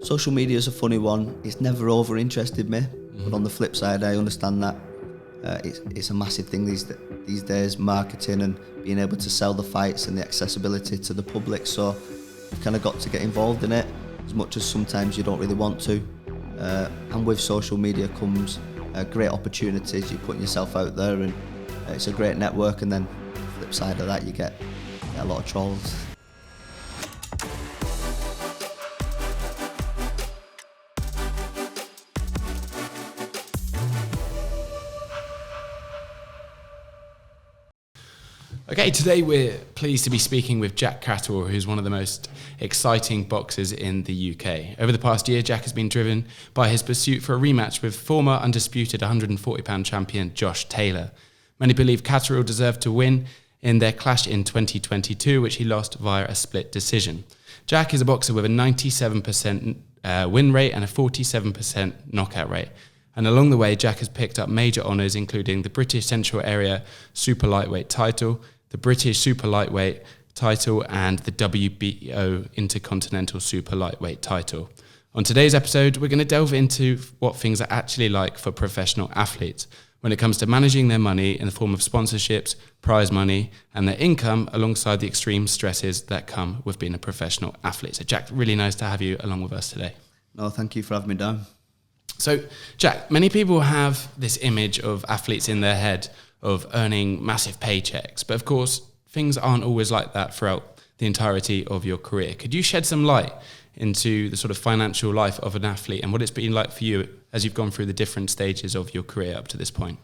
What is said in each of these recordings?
Social media is a funny one. It's never over interested me, but on the flip side, I understand that it's a massive thing these days, marketing and being able to sell the fights and the accessibility to the public. So you've kind of got to get involved in it, as much as sometimes you don't really want to. And with social media comes great opportunities. You're putting yourself out there, and it's a great network. And then the flip side of that, you get a lot of trolls. Okay, today we're pleased to be speaking with Jack Catterall, who's one of the most exciting boxers in the UK. Over the past year, Jack has been driven by his pursuit for a rematch with former undisputed 140-pound champion Josh Taylor. Many believe Catterall deserved to win in their clash in 2022, which he lost via a split decision. Jack is a boxer with a 97% win rate and a 47% knockout rate. And along the way, Jack has picked up major honours, including the British Central Area Super Lightweight title, the British Super Lightweight title, and the WBO Intercontinental Super Lightweight title. On today's episode, we're going to delve into what things are actually like for professional athletes when it comes to managing their money in the form of sponsorships, prize money, and their income, alongside the extreme stresses that come with being a professional athlete. So Jack, really nice to have you along with us today. No, thank you for having me down. So, Jack, many people have this image of athletes in their head of earning massive paychecks, but of course, things aren't always like that throughout the entirety of your career. Could you shed some light into the sort of financial life of an athlete and what it's been like for you as you've gone through the different stages of your career up to this point?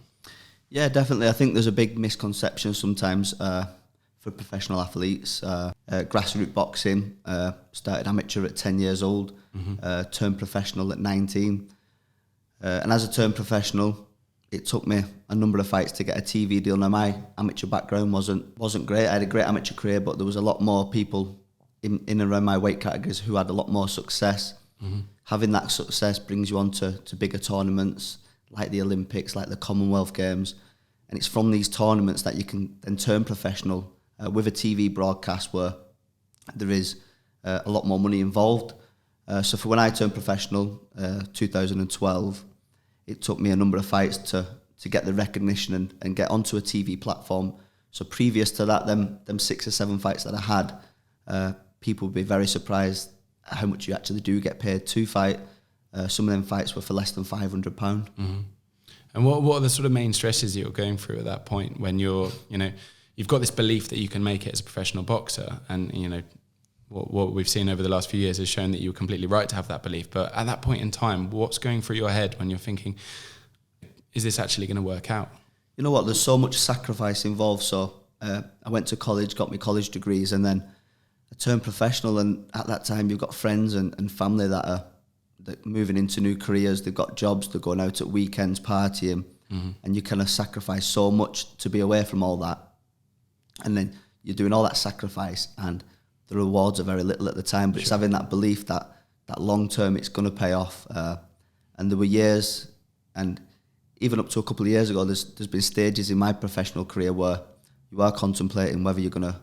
Yeah, definitely. I think there's a big misconception sometimes for professional athletes. Grassroots boxing, started amateur at 10 years old, turned professional at 19. And as a turned professional, it took me a number of fights to get a TV deal. Now, my amateur background wasn't great. I had a great amateur career, but there was a lot more people in and around my weight categories who had a lot more success. Having that success brings you on to bigger tournaments, like the Olympics, like the Commonwealth Games. And it's from these tournaments that you can then turn professional with a TV broadcast where there is a lot more money involved. So for when I turned professional, 2012, it took me a number of fights to get the recognition and get onto a TV platform. So previous to that, them 6 or 7 fights that I had, people would be very surprised at how much you actually do get paid to fight. Some of them fights were for less than £500. And what are the sort of main stresses that you're going through at that point when you've got this belief that you can make it as a professional boxer, and what we've seen over the last few years has shown that you were completely right to have that belief. But at that point in time, what's going through your head when you're thinking, is this actually going to work out? You know what, there's so much sacrifice involved. So I went to college, got my college degrees, and then I turned professional. And at that time, you've got friends and family that are moving into new careers. They've got jobs, they're going out at weekends, partying, and you kind of sacrifice so much to be away from all that. And then you're doing all that sacrifice, and the rewards are very little at the time, but it's having that belief that long term it's going to pay off. And there were years, and even up to a couple of years ago, there's been stages in my professional career where you are contemplating whether you're going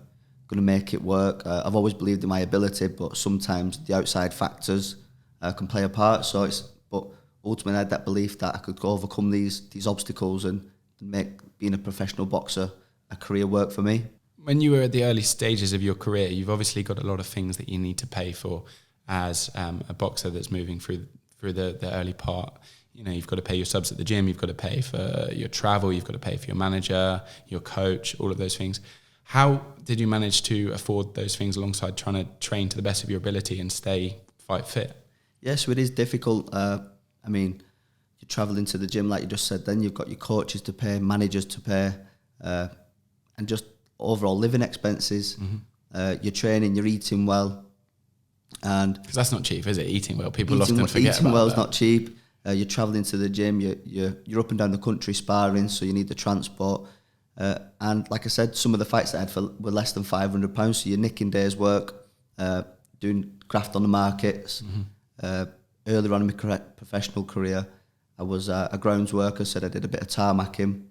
to make it work. I've always believed in my ability, but sometimes the outside factors can play a part. But ultimately, I had that belief that I could overcome these obstacles and make being a professional boxer a career work for me. When you were at the early stages of your career, you've obviously got a lot of things that you need to pay for as a boxer that's moving through the early part. You've got to pay your subs at the gym, you've got to pay for your travel, you've got to pay for your manager, your coach, all of those things. How did you manage to afford those things alongside trying to train to the best of your ability and stay fight fit? Yes, so it is difficult. You're travelling to the gym, like you just said, then you've got your coaches to pay, managers to pay, and just overall living expenses. You're training, you're eating well, and because that's not cheap, is it? Eating well, people often forget eating about well that. Is not cheap. You're travelling to the gym, you're up and down the country sparring, so you need the transport. And like I said, some of the fights that I had were less than £500, so you're nicking days' work, doing graft on the markets. Earlier on in my professional career, I was a grounds worker, so I did a bit of tarmacking.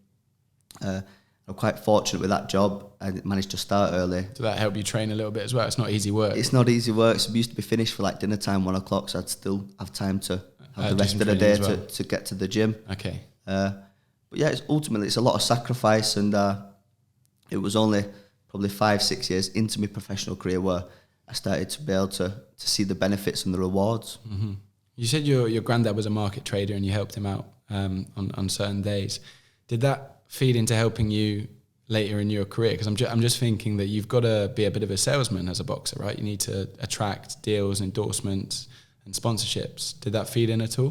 I'm quite fortunate with that job. I managed to start early. Did that help you train a little bit as well? It's not easy work. It's not easy work. So we used to be finished for like dinner time, 1 o'clock, so I'd still have time to have the rest of the day to get to the gym. Okay. But yeah, ultimately it's a lot of sacrifice, and it was only probably 5-6 years into my professional career where I started to be able to see the benefits and the rewards. Mm-hmm. You said your granddad was a market trader and you helped him out on certain days. Did that feed into helping you later in your career? Because I'm just thinking that you've got to be a bit of a salesman as a boxer, right? You need to attract deals, endorsements, and sponsorships. Did that feed in at all?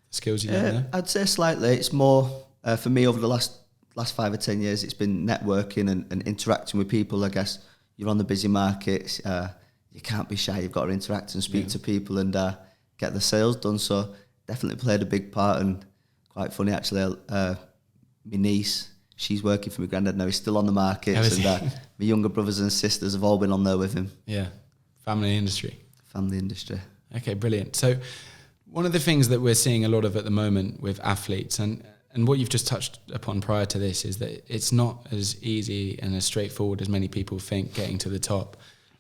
The skills you learned there? I'd say slightly. It's more for me over the last 5 or 10 years. It's been networking and interacting with people. I guess you're on the busy markets. You can't be shy. You've got to interact and speak to people and get the sales done. So definitely played a big part, and quite funny actually. My niece, she's working for my granddad now. He's still on the markets, and my younger brothers and sisters have all been on there with him. Yeah, family industry. Okay, brilliant. So one of the things that we're seeing a lot of at the moment with athletes, and what you've just touched upon prior to this, is that it's not as easy and as straightforward as many people think getting to the top.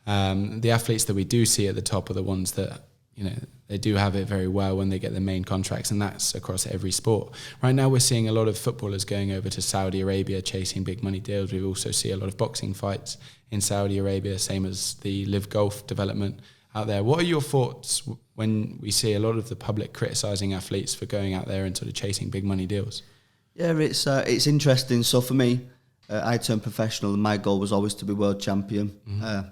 The athletes that we do see at the top are the ones that, you know, they do have it very well when they get the main contracts, and that's across every sport. Right now we're seeing a lot of footballers going over to Saudi Arabia chasing big money deals. We also see a lot of boxing fights in Saudi Arabia, same as the Live Golf development out there. What are your thoughts when we see a lot of the public criticising athletes for going out there and sort of chasing big money deals? Yeah, it's interesting. So for me, I turned professional and my goal was always to be world champion. Mm-hmm.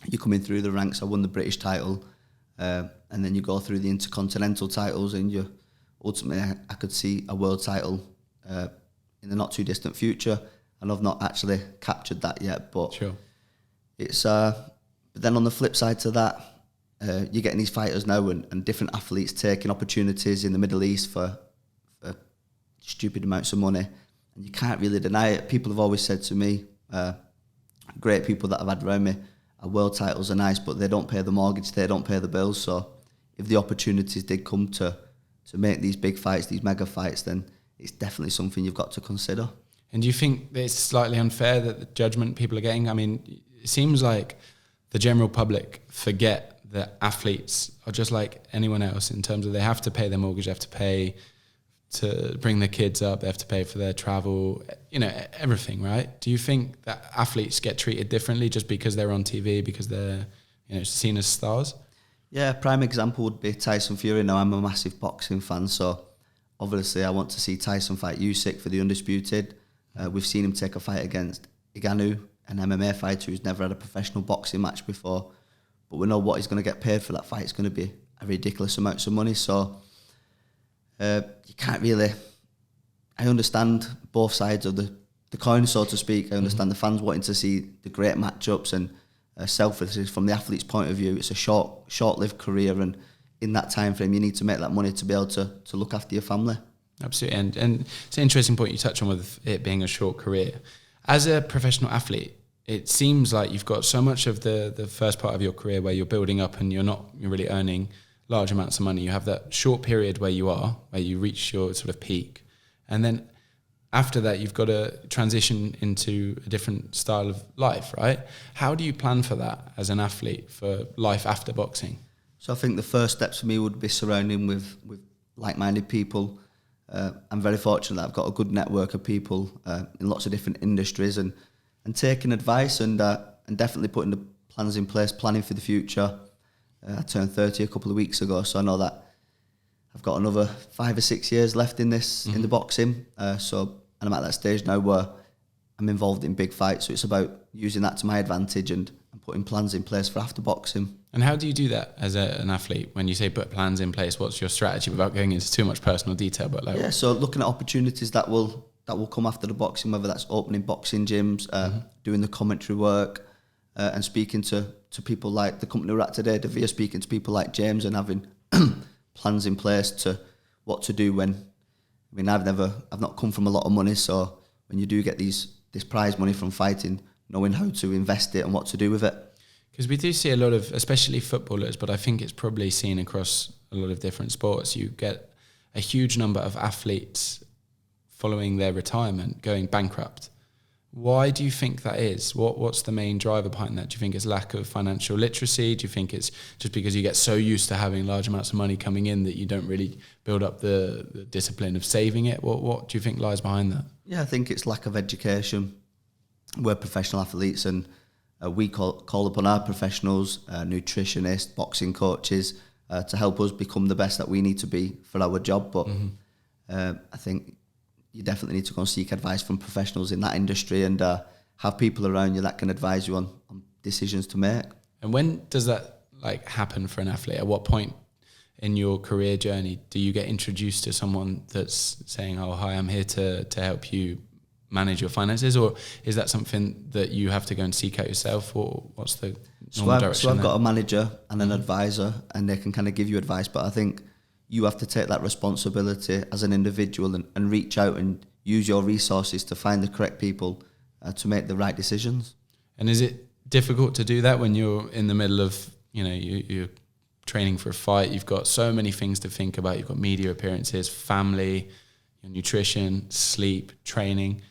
You come in through the ranks, I won the British title, and then you go through the intercontinental titles, and you ultimately I could see a world title in the not too distant future, and I've not actually captured that yet. But sure. It's but then on the flip side to that, you're getting these fighters now and different athletes taking opportunities in the Middle East for stupid amounts of money, and you can't really deny it. People have always said to me, great people that I've had around me, world titles are nice, but they don't pay the mortgage, they don't pay the bills. So if the opportunities did come to make these big fights, these mega fights, then it's definitely something you've got to consider. And do you think that it's slightly unfair that the judgment people are getting? I mean, it seems like the general public forget that athletes are just like anyone else in terms of they have to pay their mortgage, they have to pay to bring their kids up, they have to pay for their travel, you know, everything, right? Do you think that athletes get treated differently just because they're on TV, because they're, you know, seen as stars? Yeah, prime example would be Tyson Fury. Now, I'm a massive boxing fan, so obviously I want to see Tyson fight Usyk for the undisputed. We've seen him take a fight against Ngannou, an MMA fighter who's never had a professional boxing match before, but we know what he's going to get paid for that fight. It's going to be a ridiculous amount of money, so you can't really... I understand both sides of the coin, so to speak. I understand the fans wanting to see the great matchups, and selfishly from the athlete's point of view, it's a short-lived career, and in that time frame you need to make that money to be able to look after your family. Absolutely, and it's an interesting point you touch on with it being a short career. As a professional athlete, it seems like you've got so much of the first part of your career where you're building up and you're really earning large amounts of money. You have that short period where you reach your sort of peak, and then after that you've got to transition into a different style of life, right? How do you plan for that as an athlete, for life after boxing? So I think the first steps for me would be surrounding with like-minded people. I'm very fortunate that I've got a good network of people in lots of different industries, and taking advice and definitely putting the plans in place, planning for the future. I turned 30 a couple of weeks ago, so I know that I've got another 5 or 6 years left in this, in the boxing. And I'm at that stage now where I'm involved in big fights, so it's about using that to my advantage and putting plans in place for after boxing. And how do you do that as an athlete? When you say put plans in place, what's your strategy, without going into too much personal detail? But so looking at opportunities that will come after the boxing, whether that's opening boxing gyms, doing the commentary work, and speaking to people like the company we're at today, Devere, speaking to people like James and having plans in place to what to do when. I mean, I've not come from a lot of money, so when you do get this prize money from fighting, knowing how to invest it and what to do with it. Because we do see a lot of, especially footballers, but I think it's probably seen across a lot of different sports, you get a huge number of athletes following their retirement going bankrupt. Why do you think that is? What's the main driver behind that? Do you think it's lack of financial literacy? Do you think it's just because you get so used to having large amounts of money coming in that you don't really build up the discipline of saving it? What do you think lies behind that? Yeah, I think it's lack of education. We're professional athletes, and we call upon our professionals, nutritionists, boxing coaches, to help us become the best that we need to be for our job. But I think you definitely need to go and seek advice from professionals in that industry, and have people around you that can advise you on decisions to make. And when does that happen for an athlete? At what point in your career journey do you get introduced to someone that's saying, "Oh, hi, I'm here to help you manage your finances," or is that something that you have to go and seek out yourself, or what's the normal direction? So I've got a manager and an advisor, and they can kind of give you advice, but I think you have to take that responsibility as an individual and reach out and use your resources to find the correct people to make the right decisions. And is it difficult to do that when you're in the middle of, you're training for a fight, you've got so many things to think about, you've got media appearances, family, your nutrition, sleep, training.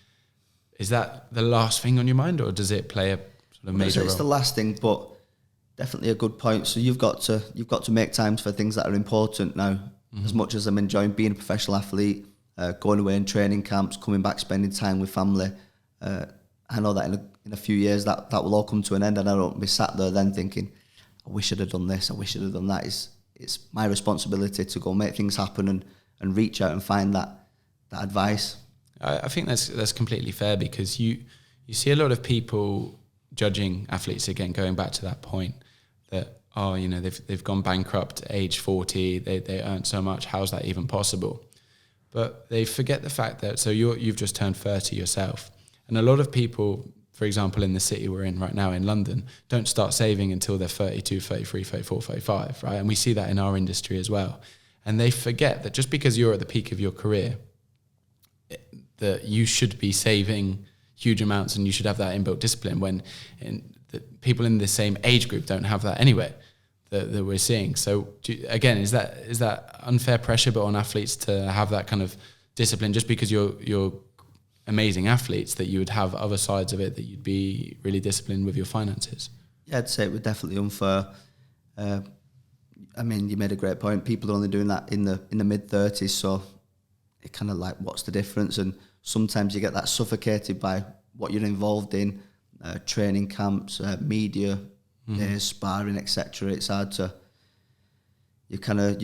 Is that the last thing on your mind, or does it play a sort of major role? It's the last thing, but definitely a good point. So you've got to make times for things that are important now. As much as I'm enjoying being a professional athlete, going away in training camps, coming back, spending time with family, I know that in a few years that will all come to an end, and I don't be sat there then thinking, I wish I'd have done this, I wish I'd have done that. It's my responsibility to go make things happen and reach out and find that advice. I think that's completely fair, because you see a lot of people judging athletes, again, going back to that point, that they've gone bankrupt at age 40, they earn so much, how's that even possible? But they forget the fact that, so you've just turned 30 yourself, and a lot of people, for example, in the city we're in right now in London, don't start saving until they're 32, 33, 34, 35, right? And we see that in our industry as well. And they forget that just because you're at the peak of your career, that you should be saving huge amounts and you should have that inbuilt discipline, when the people in the same age group don't have that anyway, that we're seeing. So again, is that unfair pressure but on athletes to have that kind of discipline, just because you're amazing athletes, that you would have other sides of it, that you'd be really disciplined with your finances? Yeah, I'd say it was definitely unfair. I mean, you made a great point. People are only doing that in the mid-30s, so it kind of what's the difference? And sometimes you get that suffocated by what you're involved in, training camps, media, days, sparring, etc. It's hard to, you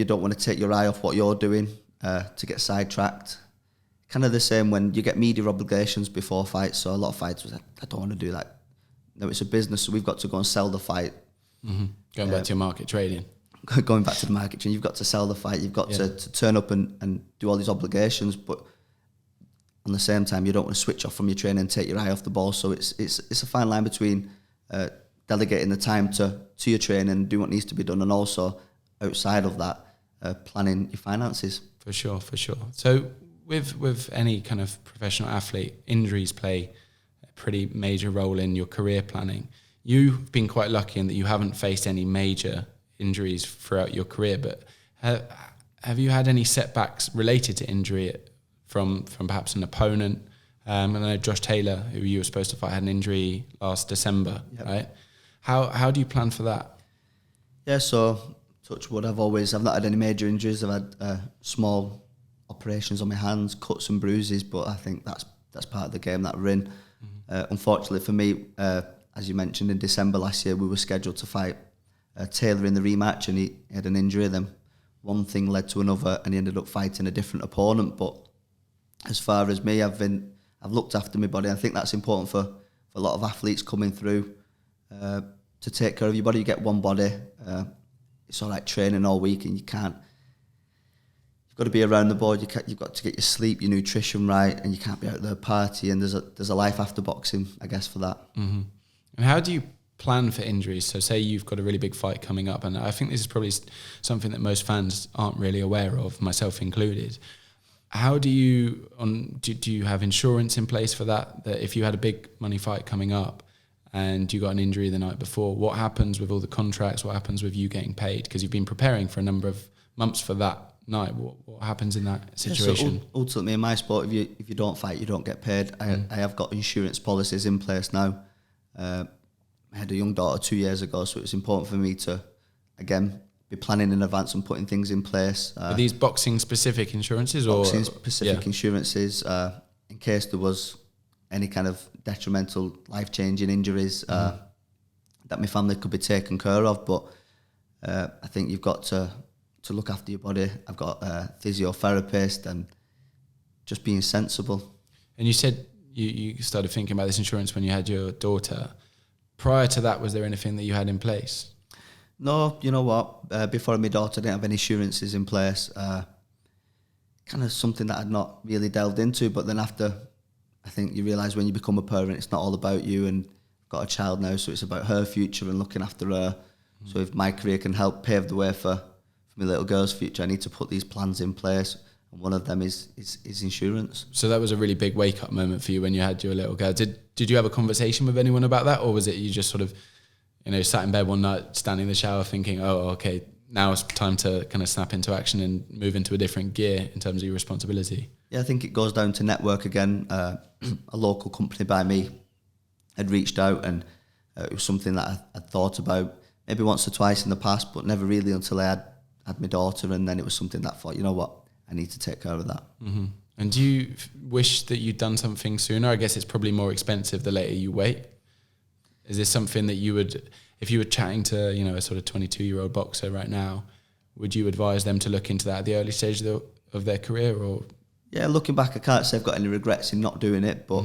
don't want to take your eye off what you're doing to get sidetracked. Kind of the same when you get media obligations before fights. So a lot of fighters, I don't want to do that. No, it's a business, so we've got to go and sell the fight. Going back to your market trading. Going back to the market trading, you've got to sell the fight. You've got to turn up and do all these obligations, but on the same time, you don't want to switch off from your training and take your eye off the ball. So it's a fine line between delegating the time to your training and do what needs to be done, and also outside of that, planning your finances. For sure. So with any kind of professional athlete, injuries play a pretty major role in your career planning. You've been quite lucky in that you haven't faced any major injuries throughout your career, but have you had any setbacks related to injury from perhaps an opponent? I know Josh Taylor, who you were supposed to fight, had an injury last December, right? How do you plan for that? Yeah, so touch wood, I've not had any major injuries. I've had small operations on my hands, cuts and bruises, but I think that's part of the game that we're in. Unfortunately for me, as you mentioned, in December last year, we were scheduled to fight Taylor in the rematch, and he had an injury. Then one thing led to another, and he ended up fighting a different opponent. But as far as me, I've looked after my body. I think that's important for a lot of athletes coming through, to take care of your body. You get one body. It's all right training all week, and you've got to be around the board. You've got to get your sleep, your nutrition right, and you can't be out there partying. There's a life after boxing, I guess, for that. And how do you plan for injuries? So say you've got a really big fight coming up, and I think this is probably something that most fans aren't really aware of, myself included. How do you do you have insurance in place for that? That if you had a big money fight coming up and you got an injury the night before, what happens with all the contracts? What happens with you getting paid? Because you've been preparing for a number of months for that night? What happens in that situation? Yeah, so ultimately, in my sport, if you don't fight, you don't get paid. I have got insurance policies in place now. I had a young daughter 2 years ago, so it was important for me to, again, be planning in advance and putting things in place. Are these boxing-specific insurances? Boxing-specific insurances, in case there was any kind of detrimental, life-changing injuries that my family could be taken care of. But I think you've got to look after your body. I've got a physiotherapist, and just being sensible. And you said you started thinking about this insurance when you had your daughter. Prior to that, was there anything that you had in place? No, you know what? Before I had my daughter, I didn't have any insurances in place. Kind of something that I'd not really delved into. But then after, I think you realise when you become a parent, it's not all about you. And I've got a child now, so it's about her future and looking after her. So if my career can help pave the way for my little girl's future, I need to put these plans in place. And one of them is insurance. So that was a really big wake-up moment for you when you had your little girl. Did you have a conversation with anyone about that? Or was it you just sort of, sat in bed one night, standing in the shower thinking, oh, okay, now it's time to kind of snap into action and move into a different gear in terms of your responsibility? Yeah, I think it goes down to network again. A local company by me had reached out, and it was something that I'd thought about maybe once or twice in the past, but never really until I had my daughter, and then it was something that I thought, you know what, I need to take care of that. Mm-hmm. And do you wish that you'd done something sooner? I guess it's probably more expensive the later you wait. Is this something that you would, if you were chatting to, a sort of 22-year-old boxer right now, would you advise them to look into that at the early stage of their career? Or yeah, looking back, I can't say I've got any regrets in not doing it, but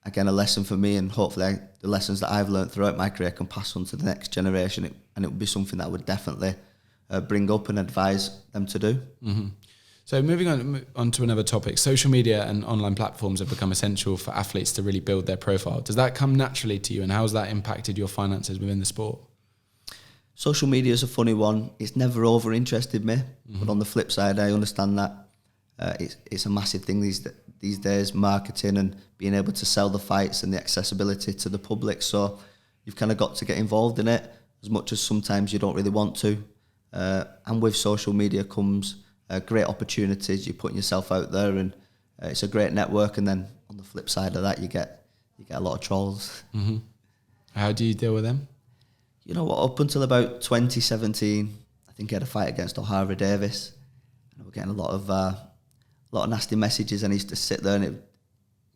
again, a lesson for me, and hopefully the lessons that I've learned throughout my career can pass on to the next generation, and it would be something that I would definitely bring up and advise them to do. Mm-hmm. So moving on to another topic, social media and online platforms have become essential for athletes to really build their profile. Does that come naturally to you, and how has that impacted your finances within the sport? Social media is a funny one. It's never over-interested me, but on the flip side, I understand that it's a massive thing these days, marketing and being able to sell the fights and the accessibility to the public. So you've kind of got to get involved in it as much as sometimes you don't really want to. And with social media comes great opportunities. You're putting yourself out there, and it's a great network. And then on the flip side of that, you get a lot of trolls. Mm-hmm. How do you deal with them? You know what? Up until about 2017, I think I had a fight against O'Hara Davis, and I was getting a lot of nasty messages. And I used to sit there, and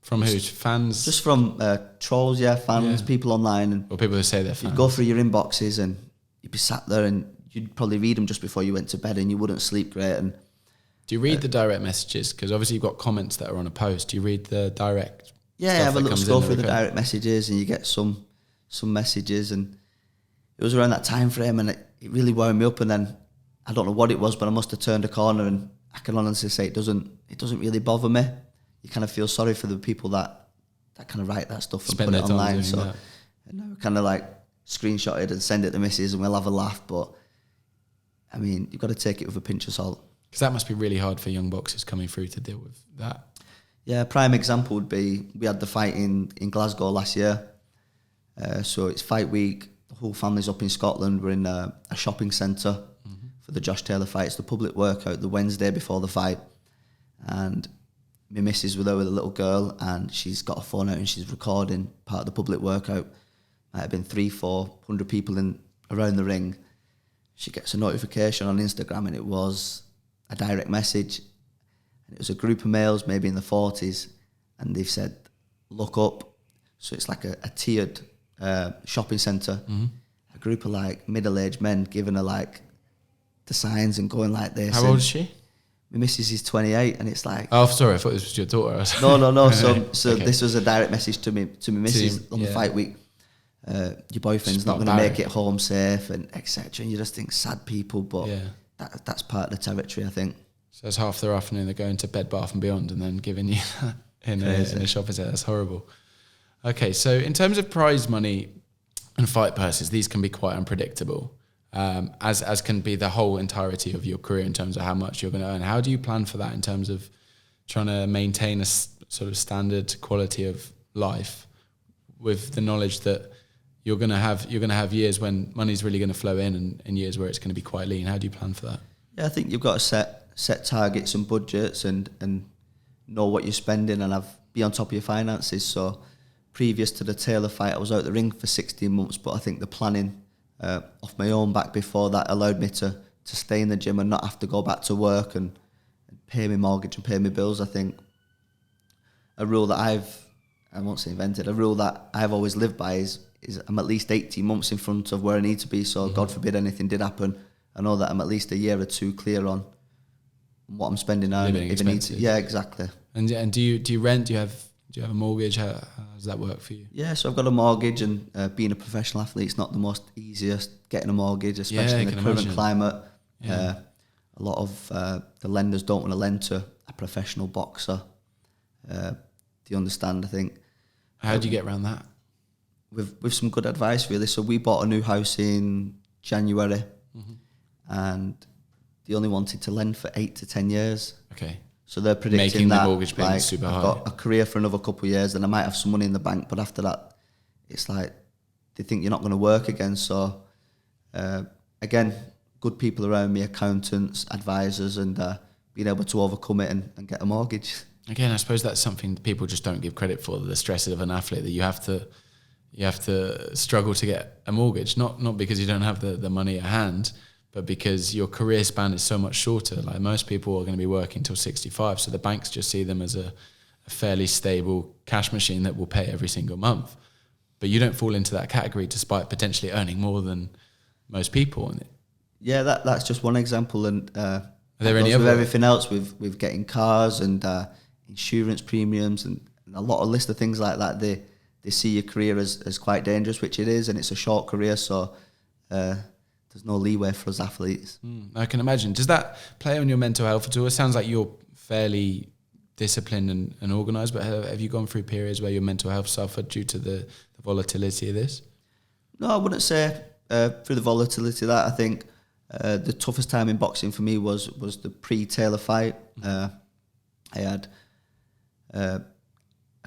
from who? Fans? Just from trolls, fans, people online, and or people who say they're fans. You'd go through your inboxes, and you'd be sat there, and you'd probably read them just before you went to bed, and you wouldn't sleep great. And do you read the direct messages? Because obviously you've got comments that are on a post. Do you read the direct? Yeah, I have a little scroll through the direct messages, and you get some messages, and it was around that time frame, and it really wound me up. And then I don't know what it was, but I must have turned a corner, and I can honestly say it doesn't really bother me. You kind of feel sorry for the people that kind of write that stuff and put it online. So and I kind of like screenshot it and send it to missus, and we'll have a laugh. But I mean, you've got to take it with a pinch of salt. Because that must be really hard for young boxers coming through to deal with that. Yeah, a prime example would be, we had the fight in Glasgow last year. So it's fight week. The whole family's up in Scotland. We're in a shopping centre for the Josh Taylor fight. It's the public workout the Wednesday before the fight. And my missus was there with a little girl, and she's got a phone out and she's recording part of the public workout. Might have been 300-400 people around the ring. She gets a notification on Instagram, and it was a direct message. And it was a group of males, maybe in the 40s, and they've said, look up. So it's like a tiered shopping centre. A group of like middle-aged men giving her like the signs and going like this. How old is she? My missus is 28, and it's like... Oh, sorry, I thought this was your daughter. No. So okay. This was a direct message to my missus on the fight week. Your boyfriend's not going to make it home safe, and etc. And you just think, sad people, but that's part of the territory, I think. So it's half their afternoon they're going to Bed Bath & Beyond and then giving you in a shopping centre. That's horrible. Okay, so in terms of prize money and fight purses, these can be quite unpredictable, as can be the whole entirety of your career in terms of how much you're going to earn. How do you plan for that in terms of trying to maintain a sort of standard quality of life with the knowledge that you're going to have years when money's really going to flow in and years where it's going to be quite lean? How do you plan for that? Yeah, I think you've got to set targets and budgets and know what you're spending and be on top of your finances. So previous to the Taylor fight, I was out the ring for 16 months, but I think the planning off my own back before that allowed me to stay in the gym and not have to go back to work and pay my mortgage and pay my bills. I think a rule that I won't say invented, a rule that I've always lived by is I'm at least 18 months in front of where I need to be. So God forbid anything did happen, I know that I'm at least a year or two clear on what I'm spending now. Living expenses. Yeah, exactly. And do you rent? Do you have a mortgage? How does that work for you? Yeah, so I've got a mortgage, and being a professional athlete, it's not the most easiest getting a mortgage, especially in the current climate. Yeah. A lot of the lenders don't want to lend to a professional boxer. Do you understand? I think. How did you get around that? With some good advice, really. So we bought a new house in January, and they only wanted to lend for 8 to 10 years. Okay. So they're predicting making that the mortgage payments super high. I've got a career for another couple of years, then I might have some money in the bank, but after that, it's like they think you're not going to work again. So again, good people around me, accountants, advisors, and being able to overcome it and get a mortgage. Again, I suppose that's something people just don't give credit for, the stresses of an athlete, that you have to struggle to get a mortgage, not because you don't have the money at hand, but because your career span is so much shorter. Like, most people are going to be working till 65, so the banks just see them as a fairly stable cash machine that will pay every single month. But you don't fall into that category despite potentially earning more than most people. Yeah, that's just one example. And are there any with other? Everything else, with getting cars and insurance premiums and a list of things like that, they see your career as quite dangerous, which it is, and it's a short career, so there's no leeway for us athletes. I can imagine. Does that play on your mental health at all? It sounds like you're fairly disciplined and organised, but have you gone through periods where your mental health suffered due to the volatility of this? No, I wouldn't say through the volatility of that. I think the toughest time in boxing for me was the pre-Taylor fight. I had a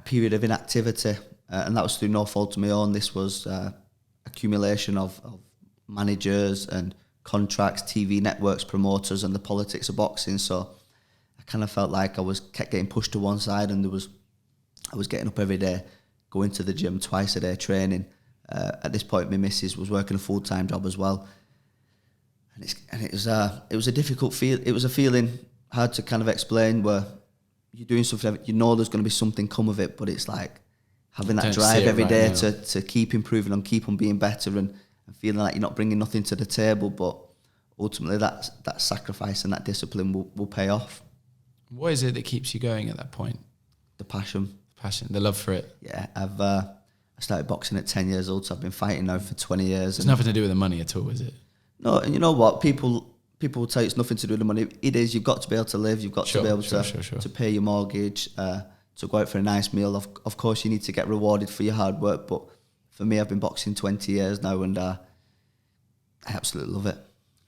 period of inactivity, and that was through no fault of my own. This was accumulation of managers and contracts, TV networks, promoters, and the politics of boxing. So I kind of felt like kept getting pushed to one side, and I was getting up every day, going to the gym twice a day, training. At this point, my missus was working a full-time job as well, and it was a difficult feel. It was a feeling hard to kind of explain, where you're doing something, you know there's going to be something come of it, but it's like having that drive every day to keep improving and keep on being better and feeling like you're not bringing nothing to the table, but ultimately that sacrifice and that discipline will pay off. What is it that keeps you going at that point? The passion, the love for it. Yeah, I started boxing at 10 years old, so I've been fighting now for 20 years. It's nothing to do with the money at all, is it? No, and you know what? People will tell you it's nothing to do with the money. It is. You've got to be able to live. You've got to be able to pay your mortgage, to go out for a nice meal. Of course, you need to get rewarded for your hard work, but for me, I've been boxing 20 years now, and I absolutely love it.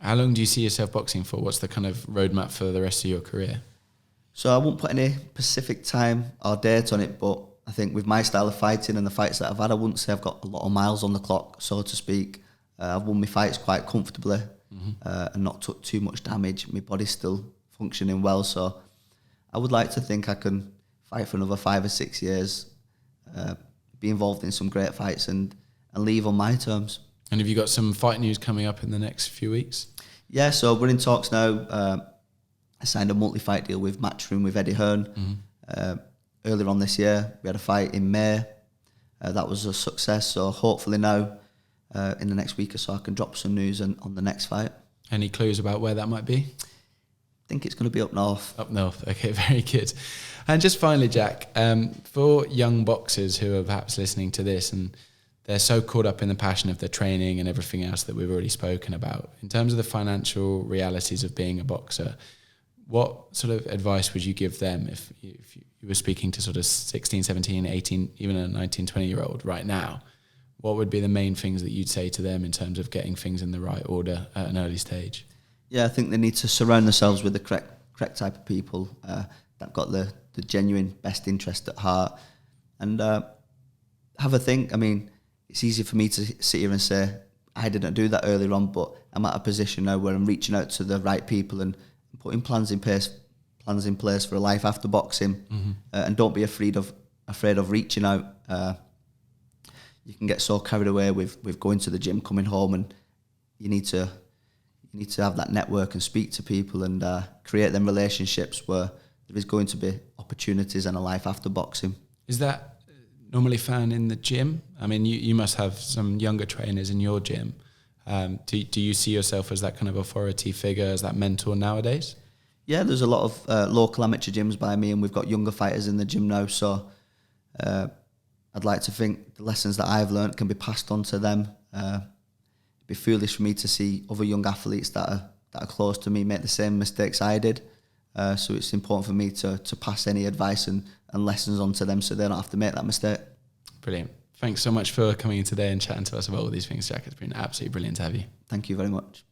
How long do you see yourself boxing for? What's the kind of roadmap for the rest of your career? So I won't put any specific time or date on it, but I think with my style of fighting and the fights that I've had, I wouldn't say I've got a lot of miles on the clock, so to speak. I've won my fights quite comfortably and not took too much damage. My body's still functioning well, so I would like to think I can fight for another 5 or 6 years, be involved in some great fights and leave on my terms. And have you got some fight news coming up in the next few weeks? Yeah, so we're in talks now. I signed a multi-fight deal with Matchroom with Eddie Hearn. Earlier on this year, we had a fight in May. That was a success, so hopefully now, in the next week or so, I can drop some news on the next fight. Any clues about where that might be? I think it's going to be up north. Up north, okay, very good. And just finally, Jack, for young boxers who are perhaps listening to this and they're so caught up in the passion of the training and everything else that we've already spoken about, in terms of the financial realities of being a boxer, what sort of advice would you give them if you were speaking to sort of 16, 17, 18, even a 19, 20-year-old right now? What would be the main things that you'd say to them in terms of getting things in the right order at an early stage? Yeah, I think they need to surround themselves with the correct type of people that got the genuine best interest at heart, and have a think. I mean, it's easy for me to sit here and say I didn't do that earlier on, but I'm at a position now where I'm reaching out to the right people and putting plans in place for a life after boxing. And don't be afraid of reaching out. You can get so carried away with going to the gym, coming home, and you need to have that network and speak to people and create them relationships where there is going to be opportunities and a life after boxing. Is that normally found in the gym? I mean, you must have some younger trainers in your gym. Do you see yourself as that kind of authority figure, as that mentor nowadays? Yeah, there's a lot of local amateur gyms by me, and we've got younger fighters in the gym now. So I'd like to think the lessons that I've learned can be passed on to them. It'd be foolish for me to see other young athletes that are close to me make the same mistakes I did. So it's important for me to pass any advice and lessons on to them so they don't have to make that mistake. Brilliant. Thanks so much for coming in today and chatting to us about all these things, Jack. It's been absolutely brilliant to have you. Thank you very much.